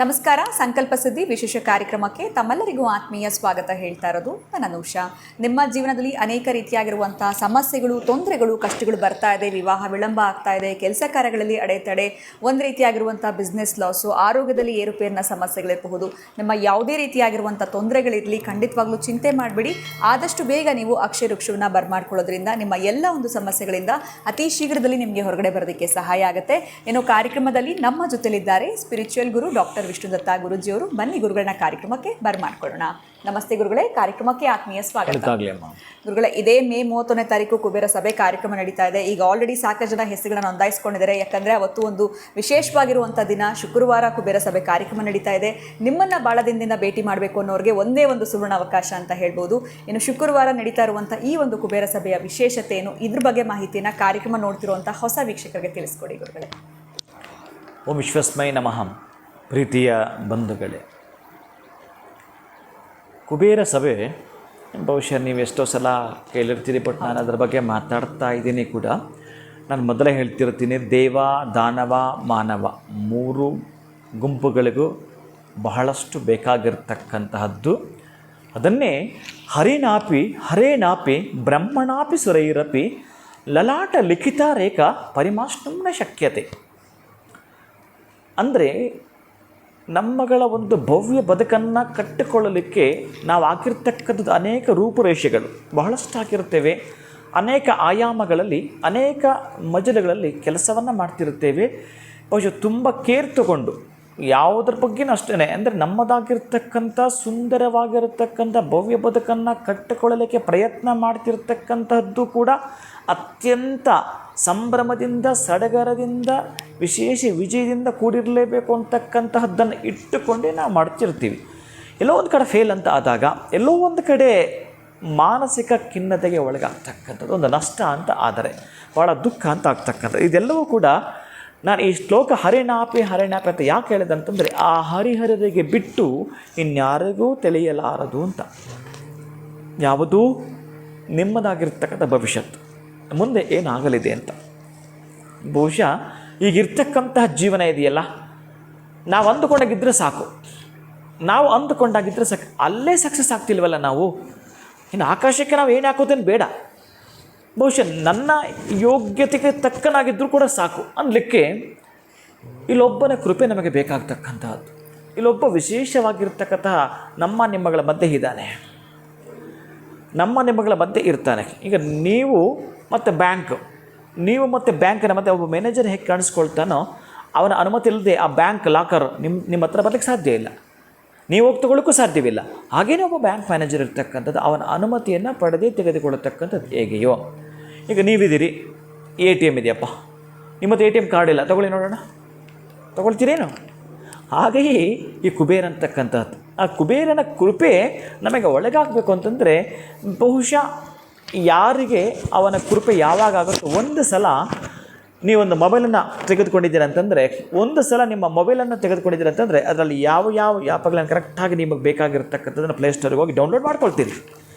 ನಮಸ್ಕಾರ. ಸಂಕಲ್ಪ ಸುದ್ದಿ ವಿಶೇಷ ಕಾರ್ಯಕ್ರಮಕ್ಕೆ ತಮ್ಮೆಲ್ಲರಿಗೂ ಆತ್ಮೀಯ ಸ್ವಾಗತ ಹೇಳ್ತಾ ಇರೋದು ನಾನು ಅನೂಷಾ. ನಿಮ್ಮ ಜೀವನದಲ್ಲಿ ಅನೇಕ ರೀತಿಯಾಗಿರುವಂತಹ ಸಮಸ್ಯೆಗಳು, ತೊಂದರೆಗಳು, ಕಷ್ಟಗಳು ಬರ್ತಾ ಇದೆ. ವಿವಾಹ ವಿಳಂಬ ಆಗ್ತಾ ಇದೆ, ಕೆಲಸ ಕಾರ್ಯಗಳಲ್ಲಿ ಅಡೆತಡೆ, ಒಂದು ರೀತಿಯಾಗಿರುವಂಥ ಬಿಸ್ನೆಸ್ ಲಾಸು, ಆರೋಗ್ಯದಲ್ಲಿ ಏರುಪೇರಿನ ಸಮಸ್ಯೆಗಳಿರಬಹುದು. ನಿಮ್ಮ ಯಾವುದೇ ರೀತಿಯಾಗಿರುವಂಥ ತೊಂದರೆಗಳಿರಲಿ, ಖಂಡಿತವಾಗ್ಲೂ ಚಿಂತೆ ಮಾಡಬೇಡಿ. ಆದಷ್ಟು ಬೇಗ ನೀವು ಅಕ್ಷಯ ವೃಕ್ಷವನ್ನು ಬರ್ಮಾಡ್ಕೊಳ್ಳೋದ್ರಿಂದ ನಿಮ್ಮ ಎಲ್ಲ ಒಂದು ಸಮಸ್ಯೆಗಳಿಂದ ಅತಿ ಶೀಘ್ರದಲ್ಲಿ ನಿಮಗೆ ಹೊರಗಡೆ ಬರೋದಕ್ಕೆ ಸಹಾಯ ಆಗುತ್ತೆ. ಇನ್ನು ಕಾರ್ಯಕ್ರಮದಲ್ಲಿ ನಮ್ಮ ಜೊತೆಲಿದ್ದಾರೆ ಸ್ಪಿರಿಚುವಲ್ ಗುರು ಡಾಕ್ಟರ್ ವಿಷ್ಣುದತ್ತ ಗುರುಜಿಯವರು. ಬನ್ನಿ ಗುರುಗಳನ್ನ ಕಾರ್ಯಕ್ರಮಕ್ಕೆ ಬರ್ಮಾಡ್ಕೊಳ್ಳೋಣ. ನಮಸ್ತೆ ಗುರುಗಳೇ, ಕಾರ್ಯಕ್ರಮಕ್ಕೆ ಆತ್ಮೀಯ ಸ್ವಾಗತ. ಗುರುಗಳೇ, ಇದೇ ಮೇ 31ನೇ ತಾರೀಕು ಕುಬೇರ ಸಭೆ ಕಾರ್ಯಕ್ರಮ ನಡೀತಾ ಇದೆ. ಈಗ ಆಲ್ರೆಡಿ ಸಾಕಷ್ಟು ಜನ ಹೆಸರುಗಳನ್ನ ನೋಂದಾಯಿಸ್ಕೊಂಡಿದ್ದಾರೆ. ಯಾಕಂದರೆ ಅವತ್ತು ಒಂದು ವಿಶೇಷವಾಗಿರುವಂಥ ದಿನ, ಶುಕ್ರವಾರ ಕುಬೇರ ಸಭೆ ಕಾರ್ಯಕ್ರಮ ನಡೀತಾ ಇದೆ. ನಿಮ್ಮನ್ನು ಭಾಳ ದಿನದಿಂದ ಭೇಟಿ ಮಾಡಬೇಕು ಅನ್ನೋರಿಗೆ ಒಂದೇ ಒಂದು ಸುವರ್ಣ ಅವಕಾಶ ಅಂತ ಹೇಳ್ಬೋದು. ಇನ್ನು ಶುಕ್ರವಾರ ನಡೀತಾ ಇರುವಂಥ ಈ ಒಂದು ಕುಬೇರ ಸಭೆಯ ವಿಶೇಷತೆ ಏನು, ಇದ್ರ ಬಗ್ಗೆ ಮಾಹಿತಿಯನ್ನು ಕಾರ್ಯಕ್ರಮ ನೋಡ್ತಿರುವಂಥ ಹೊಸ ವೀಕ್ಷಕರಿಗೆ ತಿಳಿಸ್ಕೊಡಿ ಗುರುಗಳೇ. ಓಂ ವಿಶ್ವಸ್ಮೈ ನಮಃ. ಪ್ರೀತಿಯ ಬಂಧುಗಳೇ, ಕುಬೇರ ಸಭೆ ಬಹುಶಃ ನೀವು ಎಷ್ಟೋ ಸಲ ಕೇಳಿರ್ತೀರಿ, ಬಟ್ ನಾನು ಅದರ ಬಗ್ಗೆ ಮಾತಾಡ್ತಾ ಇದ್ದೀನಿ ಕೂಡ. ನಾನು ಮೊದಲೇ ಹೇಳ್ತಿರ್ತೀನಿ, ದೇವ, ದಾನವ, ಮಾನವ ಮೂರು ಗುಂಪುಗಳಿಗೂ ಬಹಳಷ್ಟು ಬೇಕಾಗಿರ್ತಕ್ಕಂತಹದ್ದು. ಅದನ್ನೇ ಹರೇನಾಪಿ ಬ್ರಹ್ಮಣಾಪಿ ಸುರೈರಪಿ ಲಲಾಟ ಲಿಖಿತ ರೇಖಾ ಪರಿಮಾಷ್ಣುಮ್ನ ಶಕ್ಯತೆ. ಅಂದರೆ ನಮ್ಮಗಳ ಒಂದು ಭವ್ಯ ಬದುಕನ್ನು ಕಟ್ಟಿಕೊಳ್ಳಲಿಕ್ಕೆ ನಾವು ಹಾಕಿರ್ತಕ್ಕಂಥದ್ದು ಅನೇಕ ರೂಪುರೇಷೆಗಳು ಬಹಳಷ್ಟು ಹಾಕಿರುತ್ತೇವೆ. ಅನೇಕ ಆಯಾಮಗಳಲ್ಲಿ, ಅನೇಕ ಮಜಲುಗಳಲ್ಲಿ ಕೆಲಸವನ್ನು ಮಾಡ್ತಿರುತ್ತೇವೆ. ಬಹುಶಃ ತುಂಬ ಕೇರ್ ತಗೊಂಡು ಯಾವುದ್ರ ಬಗ್ಗೆನೂ ಅಷ್ಟೇ, ಅಂದರೆ ನಮ್ಮದಾಗಿರ್ತಕ್ಕಂಥ ಸುಂದರವಾಗಿರತಕ್ಕಂಥ ಭವ್ಯ ಬದುಕನ್ನು ಕಟ್ಟಿಕೊಳ್ಳಲಿಕ್ಕೆ ಪ್ರಯತ್ನ ಮಾಡ್ತಿರ್ತಕ್ಕಂಥದ್ದು ಕೂಡ ಅತ್ಯಂತ ಸಂಭ್ರಮದಿಂದ, ಸಡಗರದಿಂದ, ವಿಶೇಷ ವಿಜಯದಿಂದ ಕೂಡಿರಲೇಬೇಕು ಅಂತಕ್ಕಂತಹದ್ದನ್ನು ಇಟ್ಟುಕೊಂಡೇ ನಾವು ಮಾಡ್ತಿರ್ತೀವಿ. ಎಲ್ಲೋ ಒಂದು ಕಡೆ ಫೇಲ್ ಅಂತ ಆದಾಗ, ಎಲ್ಲೋ ಒಂದು ಕಡೆ ಮಾನಸಿಕ ಖಿನ್ನತೆಗೆ ಒಳಗಾಗ್ತಕ್ಕಂಥದ್ದು, ಒಂದು ನಷ್ಟ ಅಂತ ಆದರೆ ಭಾಳ ದುಃಖ ಅಂತ ಆಗ್ತಕ್ಕಂಥದ್ದು. ಇದೆಲ್ಲವೂ ಕೂಡ ನಾನು ಈ ಶ್ಲೋಕ ಹರೇನಾಪಿ ಅಂತ ಯಾಕೆ ಹೇಳಿದೆ ಅಂತಂದರೆ, ಆ ಹರಿಹರರಿಗೆ ಬಿಟ್ಟು ಇನ್ಯಾರಿಗೂ ತಿಳಿಯಲಾರದು ಅಂತ. ಯಾವುದೂ ನಿಮ್ಮದಾಗಿರ್ತಕ್ಕಂಥ ಭವಿಷ್ಯತ್ತು ಮುಂದೆ ಏನಾಗಲಿದೆ ಅಂತ. ಬಹುಶಃ ಈಗಿರ್ತಕ್ಕಂತಹ ಜೀವನ ಇದೆಯಲ್ಲ, ನಾವು ಅಂದುಕೊಂಡಾಗಿದ್ದರೆ ಸಾಕು, ಅಲ್ಲೇ ಸಕ್ಸಸ್ ಆಗ್ತಿಲ್ವಲ್ಲ ನಾವು. ಇನ್ನು ಆಕಾಶಕ್ಕೆ ನಾವು ಏನು ಹಾಕೋದೇನು ಬೇಡ. ಬಹುಶಃ ನನ್ನ ಯೋಗ್ಯತೆಗೆ ತಕ್ಕನಾಗಿದ್ದರೂ ಕೂಡ ಸಾಕು ಅನ್ನಲಿಕ್ಕೆ ಇಲ್ಲೊಬ್ಬನ ಕೃಪೆ ನಮಗೆ ಬೇಕಾಗ್ತಕ್ಕಂಥದ್ದು. ಇಲ್ಲೊಬ್ಬ ವಿಶೇಷವಾಗಿರ್ತಕ್ಕಂತಹ ನಮ್ಮ ನಿಮ್ಮಗಳ ಮಧ್ಯೆ ಇದ್ದಾನೆ, ನಮ್ಮ ನಿಮ್ಮಗಳ ಮಧ್ಯೆ ಇರ್ತಾನೆ. ಈಗ ನೀವು ಮತ್ತು ಬ್ಯಾಂಕಿನ ಮಧ್ಯೆ ಒಬ್ಬ ಮ್ಯಾನೇಜರ್ ಹೇಗೆ ಕಾಣಿಸ್ಕೊಳ್ತಾನೋ, ಅವನ ಅನುಮತಿ ಇಲ್ಲದೆ ಆ ಬ್ಯಾಂಕ್ ಲಾಕರ್ ನಿಮ್ಮ ಹತ್ರ ಬರಲಿಕ್ಕೆ ಸಾಧ್ಯ ಇಲ್ಲ, ನೀವು ಹೋಗಿ ತೊಗೊಳ್ಳೋಕ್ಕೂ ಸಾಧ್ಯವಿಲ್ಲ. ಹಾಗೆಯೇ ಒಬ್ಬ ಬ್ಯಾಂಕ್ ಮ್ಯಾನೇಜರ್ ಇರ್ತಕ್ಕಂಥದ್ದು ಅವನ ಅನುಮತಿಯನ್ನು ಪಡೆದೇ ತೆಗೆದುಕೊಳ್ಳತಕ್ಕಂಥದ್ದು ಹೇಗೆಯೋ. ಈಗ ನೀವಿದ್ದೀರಿ, ATM ಇದೆಯಪ್ಪ, ನಿಮ್ಮದು ATM ಕಾರ್ಡ್ ಇಲ್ಲ, ತೊಗೊಳ್ಳಿ ನೋಡೋಣ, ತೊಗೊಳ್ತೀರೇನು? ಹಾಗೆಯೇ ಈ ಕುಬೇರ ಅಂತಕ್ಕಂಥದ್ದು, ಆ ಕುಬೇರನ ಕೃಪೆ ನಮಗೆ ಒಳಗಾಗಬೇಕು ಅಂತಂದರೆ ಬಹುಶಃ ಯಾರಿಗೆ ಅವನ ಕೃಪೆ ಯಾವಾಗ ಆಗುತ್ತೋ, ಒಂದು ಸಲ ನೀವೊಂದು ಮೊಬೈಲನ್ನು ತೆಗೆದುಕೊಂಡಿದ್ದೀರ ಅಂತಂದರೆ, ನಿಮ್ಮ ಮೊಬೈಲನ್ನು ತೆಗೆದುಕೊಂಡಿದ್ದೀರ ಅಂತಂದರೆ ಅದರಲ್ಲಿ ಯಾವ ಆ್ಯಪ್ಗಳನ್ನು ಕರೆಕ್ಟಾಗಿ ನಿಮಗೆ ಬೇಕಾಗಿರ್ತಕ್ಕಂಥದ್ದನ್ನು ಪ್ಲೇಸ್ಟೋರಿಗೆ ಹೋಗಿ ಡೌನ್ಲೋಡ್ ಮಾಡ್ಕೊಳ್ತೀರಿ.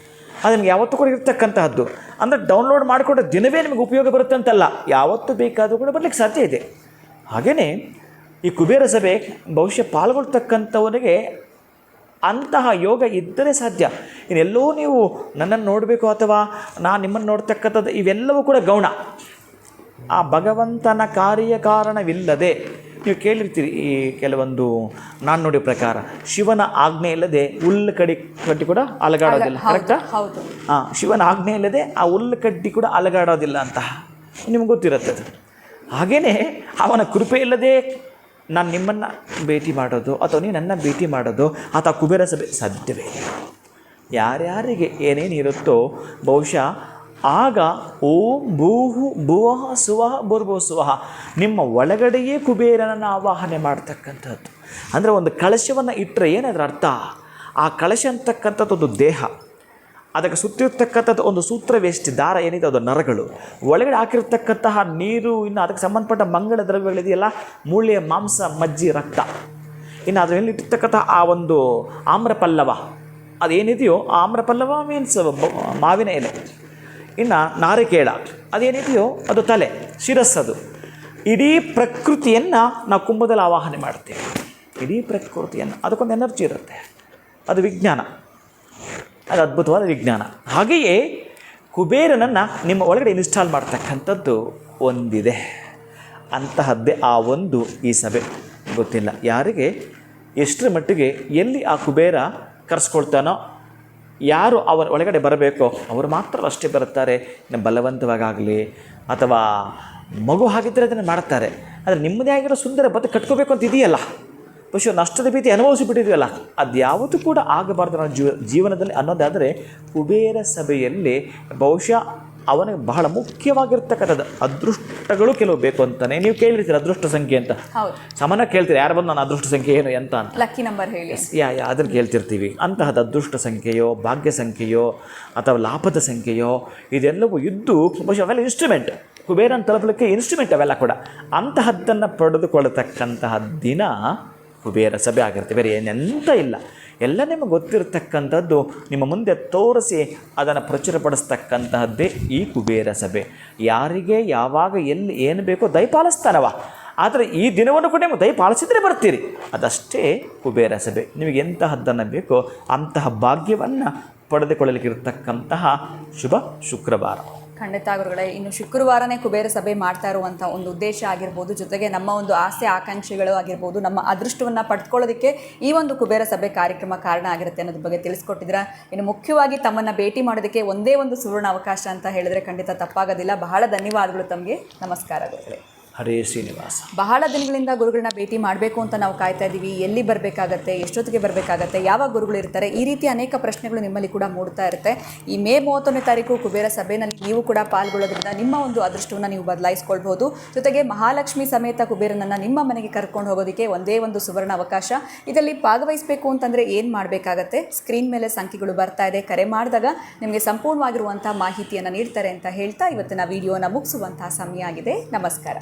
ಅದು ನಿಮಗೆ ಯಾವತ್ತೂ ಕೂಡ ಇರ್ತಕ್ಕಂತಹದ್ದು. ಅಂದರೆ ಡೌನ್ಲೋಡ್ ಮಾಡಿಕೊಂಡ ದಿನವೇ ನಿಮಗೆ ಉಪಯೋಗ ಬರುತ್ತೆ ಅಂತಲ್ಲ, ಯಾವತ್ತೂ ಬೇಕಾದರೂ ಕೂಡ ಬರಲಿಕ್ಕೆ ಸಾಧ್ಯ ಇದೆ. ಹಾಗೆಯೇ ಈ ಕುಬೇರ ಸಭೆ ಬಹುಶಃ ಪಾಲ್ಗೊಳ್ತಕ್ಕಂಥವನಿಗೆ ಅಂತಹ ಯೋಗ ಇದ್ದರೆ ಸಾಧ್ಯ. ಇನ್ನೆಲ್ಲೋ ನೀವು ನನ್ನನ್ನು ನೋಡಬೇಕು ಅಥವಾ ನಾನು ನಿಮ್ಮನ್ನು ನೋಡ್ತಕ್ಕಂಥದ್ದು ಇವೆಲ್ಲವೂ ಕೂಡ ಗೌಣ. ಆ ಭಗವಂತನ ಕಾರ್ಯಕಾರಣವಿಲ್ಲದೆ ನೀವು ಕೇಳಿರ್ತೀರಿ, ಈ ಕೆಲವೊಂದು ನಾನು ನೋಡಿದ ಪ್ರಕಾರ ಶಿವನ ಆಜ್ಞೆ ಇಲ್ಲದೆ ಹುಲ್ಲು ಕಡ್ಡಿ ಕೂಡ ಅಲಗಾಡೋದಿಲ್ಲ. ಕರೆಕ್ಟಾ? ಶಿವನ ಆಜ್ಞೆ ಇಲ್ಲದೆ ಆ ಹುಲ್ಲು ಕಡ್ಡಿ ಕೂಡ ಅಲಗಾಡೋದಿಲ್ಲ ಅಂತ ನಿಮ್ಗೆ ಗೊತ್ತಿರುತ್ತೆ. ಹಾಗೆಯೇ ಅವನ ಕೃಪೆ ಇಲ್ಲದೆ ನಾನು ನಿಮ್ಮನ್ನು ಭೇಟಿ ಮಾಡೋದು ಅಥವಾ ನೀವು ನನ್ನ ಭೇಟಿ ಮಾಡೋದು ಅಥವಾ ಕುಬೇರ ಸಭೆ ಸಾಧ್ಯವೇ ಇಲ್ಲ. ಯಾರ್ಯಾರಿಗೆ ಏನೇನು ಇರುತ್ತೋ ಬಹುಶಃ ಆಗ ಓಂ ಭೂಹು ಭುವಃ ಸುವಃ ಭೂರ್ಭುವಃ ಸ್ವಃ ನಿಮ್ಮ ಒಳಗಡೆಯೇ ಕುಬೇರನನ್ನು ಆವಾಹನೆ ಮಾಡ್ತಕ್ಕಂಥದ್ದು. ಅಂದರೆ ಒಂದು ಕಳಶವನ್ನು ಇಟ್ಟರೆ ಏನದರ ಅರ್ಥ? ಆ ಕಳಶ ಅಂತಕ್ಕಂಥದ್ದು ಒಂದು ದೇಹ, ಅದಕ್ಕೆ ಸುತ್ತಿರ್ತಕ್ಕಂಥದ್ದು ಒಂದು ಸೂತ್ರವೇಷ್ಟಿ ದಾರ ಏನಿದೆ ಅದು ನರಗಳು, ಒಳಗಡೆ ಹಾಕಿರ್ತಕ್ಕಂತಹ ನೀರು, ಇನ್ನು ಅದಕ್ಕೆ ಸಂಬಂಧಪಟ್ಟ ಮಂಗಳ ದ್ರವ್ಯಗಳಿದೆಯಲ್ಲ, ಮೂಳೆ, ಮಾಂಸ, ಮಜ್ಜಿ, ರಕ್ತ, ಇನ್ನು ಅದರಲ್ಲಿ ಇಟ್ಟಿರ್ತಕ್ಕಂಥ ಆ ಒಂದು ಆಮ್ರಪಲ್ಲವ ಅದೇನಿದೆಯೋ, ಆ ಆಮ್ರಪಲ್ಲವ ಮೀನ್ಸ್ ಮಾವಿನ ಎಲೆ, ಇನ್ನು ನಾರಿಕೇಳ ಅದೇನಿದೆಯೋ ಅದು ತಲೆ, ಶಿರಸ್ಸದು. ಇಡೀ ಪ್ರಕೃತಿಯನ್ನು ನಾವು ಕುಂಭದಲ್ಲಿ ಆವಾಹನೆ ಮಾಡ್ತೇವೆ. ಇಡೀ ಪ್ರಕೃತಿಯನ್ನು, ಅದಕ್ಕೊಂದು ಎನರ್ಜಿ ಇರುತ್ತೆ, ಅದು ವಿಜ್ಞಾನ, ಅದು ಅದ್ಭುತವಾದ ವಿಜ್ಞಾನ. ಹಾಗೆಯೇ ಕುಬೇರನನ್ನು ನಿಮ್ಮ ಒಳಗಡೆ ಇನ್ಸ್ಟಾಲ್ ಮಾಡ್ತಕ್ಕಂಥದ್ದು ಒಂದಿದೆ. ಅಂತಹದ್ದೇ ಆ ಒಂದು ಈ ಸಭೆ. ಗೊತ್ತಿಲ್ಲ ಯಾರಿಗೆ ಎಷ್ಟರ ಮಟ್ಟಿಗೆ ಎಲ್ಲಿ ಆ ಕುಬೇರ ಕರೆಸ್ಕೊಳ್ತಾನೋ, ಯಾರು ಅವರ ಒಳಗಡೆ ಬರಬೇಕೋ ಅವರು ಮಾತ್ರ ಅಷ್ಟೇ ಬರುತ್ತಾರೆ. ಇನ್ನು ಬಲವಂತವಾಗಲಿ ಅಥವಾ ಮಗು ಹಾಗಿದ್ದರೆ ಅದನ್ನು ಮಾಡ್ತಾರೆ. ಆದರೆ ನಿಮ್ಮದೇ ಆಗಿರೋ ಸುಂದರ ಬದುಕು ಕಟ್ಕೋಬೇಕು ಅಂತ ಇದೆಯಲ್ಲ, ಬಹುಶಃ ನಷ್ಟದ ಭೀತಿ ಅನುಭವಿಸಿಬಿಟ್ಟಿದೆಯಲ್ಲ, ಅದು ಯಾವತ್ತೂ ಕೂಡ ಆಗಬಾರ್ದು ನನ್ನ ಜೀವನದಲ್ಲಿ ಅನ್ನೋದಾದರೆ ಕುಬೇರ ಸಭೆಯಲ್ಲಿ ಬಹುಶಃ ಅವನಿಗೆ ಬಹಳ ಮುಖ್ಯವಾಗಿರ್ತಕ್ಕಂಥದ್ದು ಅದೃಷ್ಟಗಳು ಕೆಲವು ಬೇಕು ಅಂತಲೇ ನೀವು ಕೇಳಿರ್ತೀರ. ಅದೃಷ್ಟ ಸಂಖ್ಯೆ ಅಂತ ಸಾಮಾನ್ಯ ಕೇಳ್ತೀರಿ, ಯಾರು ಬಂದು ನಾನು ಅದೃಷ್ಟ ಸಂಖ್ಯೆ ಏನು ಎಂತ ಅಂತ, ಲಕ್ಕಿ ನಂಬರ್ ಹೇಳಿ, ಅದನ್ನು ಕೇಳ್ತಿರ್ತೀವಿ. ಅಂತಹದ್ದು ಅದೃಷ್ಟ ಸಂಖ್ಯೆಯೋ ಭಾಗ್ಯ ಸಂಖ್ಯೆಯೋ ಅಥವಾ ಲಾಭದ ಸಂಖ್ಯೆಯೋ ಇದೆಲ್ಲವೂ ಇದ್ದು ಬಹುಶಃ ಅವೆಲ್ಲ ಇನ್ಸ್ಟ್ರೂಮೆಂಟ್, ಕುಬೇರನ ತಲುಪಲಿಕ್ಕೆ ಇನ್ಸ್ಟ್ರೂಮೆಂಟ್ ಅವೆಲ್ಲ ಕೂಡ. ಅಂತಹದ್ದನ್ನು ಪಡೆದುಕೊಳ್ಳತಕ್ಕಂತಹ ದಿನ ಕುಬೇರ ಸಭೆ ಆಗಿರುತ್ತೆ. ಬೇರೆ ಏನೆಂತ ಇಲ್ಲ, ಎಲ್ಲ ನಿಮಗೆ ಗೊತ್ತಿರತಕ್ಕಂಥದ್ದು ನಿಮ್ಮ ಮುಂದೆ ತೋರಿಸಿ ಅದನ್ನು ಪ್ರಚುರಪಡಿಸ್ತಕ್ಕಂತಹದ್ದೇ ಈ ಕುಬೇರ ಸಭೆ. ಯಾರಿಗೆ ಯಾವಾಗ ಎಲ್ಲಿ ಏನು ಬೇಕೋ ದಯಪಾಲಿಸ್ತಾನವ. ಆದರೆ ಈ ದಿನವನ್ನು ಕೂಡ ನಿಮಗೆ ದಯಪಾಲಿಸಿದರೆ ಬರ್ತೀರಿ, ಅದಷ್ಟೇ ಕುಬೇರ ಸಭೆ. ನಿಮಗೆ ಎಂತಹದ್ದನ್ನು ಬೇಕೋ ಅಂತಹ ಭಾಗ್ಯವನ್ನು ಪಡೆದುಕೊಳ್ಳಲಿಕ್ಕಿರತಕ್ಕಂತಹ ಶುಭ ಶುಕ್ರವಾರ. ಖಂಡಿತ ಗುರುಗಳೇ, ಇನ್ನು ಶುಕ್ರವಾರನೇ ಕುಬೇರ ಸಭೆ ಮಾಡ್ತಾ ಇರುವಂಥ ಒಂದು ಉದ್ದೇಶ ಆಗಿರ್ಬೋದು, ಜೊತೆಗೆ ನಮ್ಮ ಒಂದು ಆಸೆ ಆಕಾಂಕ್ಷೆಗಳು ಆಗಿರ್ಬೋದು, ನಮ್ಮ ಅದೃಷ್ಟವನ್ನು ಪಡೆದುಕೊಳ್ಳೋದಕ್ಕೆ ಈ ಒಂದು ಕುಬೇರ ಸಭೆ ಕಾರ್ಯಕ್ರಮ ಕಾರಣ ಆಗಿರುತ್ತೆ ಅನ್ನೋದ್ರ ಬಗ್ಗೆ ತಿಳಿಸ್ಕೊಟ್ಟಿದ್ದೀರಾ. ಇನ್ನು ಮುಖ್ಯವಾಗಿ ತಮ್ಮನ್ನು ಭೇಟಿ ಮಾಡೋದಕ್ಕೆ ಒಂದೇ ಒಂದು ಸುವರ್ಣ ಅವಕಾಶ ಅಂತ ಹೇಳಿದ್ರೆ ಖಂಡಿತ ತಪ್ಪಾಗೋದಿಲ್ಲ. ಬಹಳ ಧನ್ಯವಾದಗಳು ತಮಗೆ. ನಮಸ್ಕಾರ ಗುರುಗಳೇ. ಹರೇ ಶ್ರೀನಿವಾಸ. ಬಹಳ ದಿನಗಳಿಂದ ಗುರುಗಳನ್ನ ಭೇಟಿ ಮಾಡಬೇಕು ಅಂತ ನಾವು ಕಾಯ್ತಾ ಇದ್ದೀವಿ. ಎಲ್ಲಿ ಬರಬೇಕಾಗತ್ತೆ, ಎಷ್ಟೊತ್ತಿಗೆ ಬರಬೇಕಾಗತ್ತೆ, ಯಾವಾಗ ಗುರುಗಳು ಇರ್ತಾರೆ, ಈ ರೀತಿ ಅನೇಕ ಪ್ರಶ್ನೆಗಳು ನಿಮ್ಮಲ್ಲಿ ಕೂಡ ಮೂಡ್ತಾ ಇರುತ್ತೆ. ಈ ಮೇ 31ನೇ ತಾರೀಕು ಕುಬೇರ ಸಭೆಯಲ್ಲಿ ನೀವು ಕೂಡ ಪಾಲ್ಗೊಳ್ಳೋದ್ರಿಂದ ನಿಮ್ಮ ಒಂದು ಅದೃಷ್ಟವನ್ನು ನೀವು ಬದಲಾಯಿಸ್ಕೊಳ್ಬೋದು. ಜೊತೆಗೆ ಮಹಾಲಕ್ಷ್ಮಿ ಸಮೇತ ಕುಬೇರನನ್ನು ನಿಮ್ಮ ಮನೆಗೆ ಕರ್ಕೊಂಡು ಹೋಗೋದಕ್ಕೆ ಒಂದೇ ಒಂದು ಸುವರ್ಣ ಅವಕಾಶ. ಇದರಲ್ಲಿ ಭಾಗವಹಿಸಬೇಕು ಅಂತಂದರೆ ಏನು ಮಾಡಬೇಕಾಗತ್ತೆ, ಸ್ಕ್ರೀನ್ ಮೇಲೆ ಸಂಖ್ಯೆಗಳು ಬರ್ತಾ ಇದೆ, ಕರೆ ಮಾಡಿದಾಗ ನಿಮಗೆ ಸಂಪೂರ್ಣವಾಗಿರುವಂಥ ಮಾಹಿತಿಯನ್ನು ನೀಡ್ತಾರೆ ಅಂತ ಹೇಳ್ತಾ ಇವತ್ತಿನ ವಿಡಿಯೋನ ಮುಗಿಸುವಂತಹ ಸಮಯ ಆಗಿದೆ. ನಮಸ್ಕಾರ.